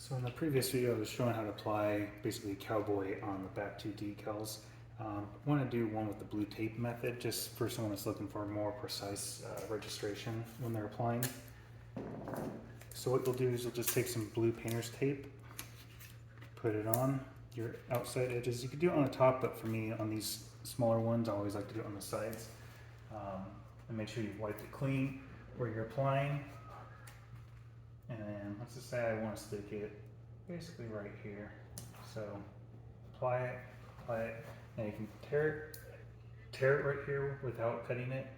So in the previous video, I was showing how to apply basically cowboy on the back two decals. I want to do one with the blue tape method, just for someone that's looking for more precise registration when they're applying. So what you'll do is you'll just take some blue painter's tape, put it on your outside edges. You could do it on the top, but for me, on these smaller ones, I always like to do it on the sides. And make sure you've wiped it clean where you're applying. And then let's just say I want to stick it basically right here. So apply it, and you can tear it right here without cutting it.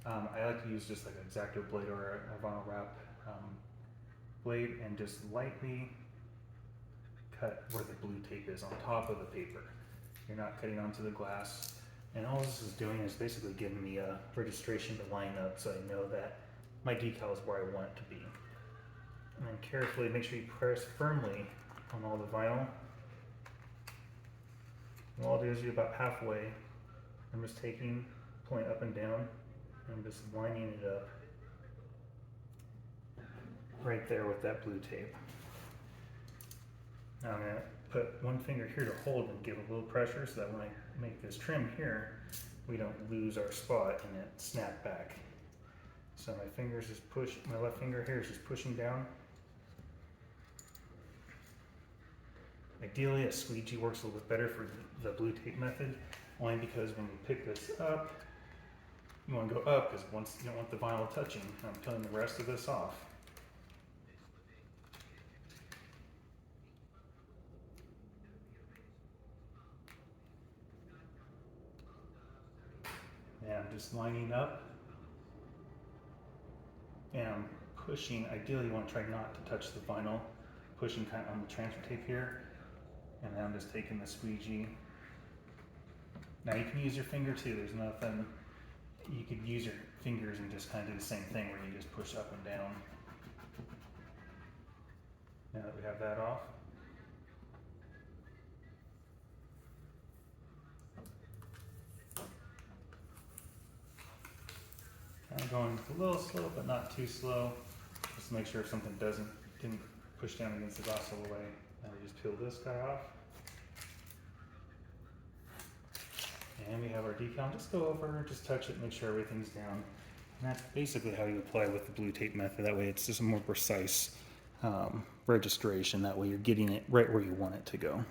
I like to use just like an X-Acto blade or a vinyl wrap blade and just lightly cut where the blue tape is on top of the paper. You're not cutting onto the glass. And all this is doing is basically giving me a registration to line up so I know that my decal is where I want it to be. And then carefully make sure you press firmly on all the vinyl. And all I'll do is do about halfway. I'm just pulling up and down, and I'm just lining it up right there with that blue tape. Now I'm going to put one finger here to hold and give a little pressure so that when I make this trim here, we don't lose our spot and it snap back. So my left finger here is just pushing down. Ideally, a squeegee works a little bit better for the blue tape method, only because when you pick this up, you want to go up because once you don't want the vinyl touching. I'm peeling the rest of this off. And I'm just lining up, and I'm pushing. Ideally, you want to try not to touch the vinyl, pushing kind of on the transfer tape here. And then I'm just taking the squeegee. Now you can use your finger too. There's nothing, you could use your fingers and just kind of do the same thing where you just push up and down. Now that we have that off. I'm going a little slow, but not too slow. Just to make sure if something didn't push down against the glass all the way. Now we just peel this guy off. And we have our decal. Just go over, just touch it, make sure everything's down. And that's basically how you apply with the blue tape method. That way it's just a more precise registration. That way you're getting it right where you want it to go.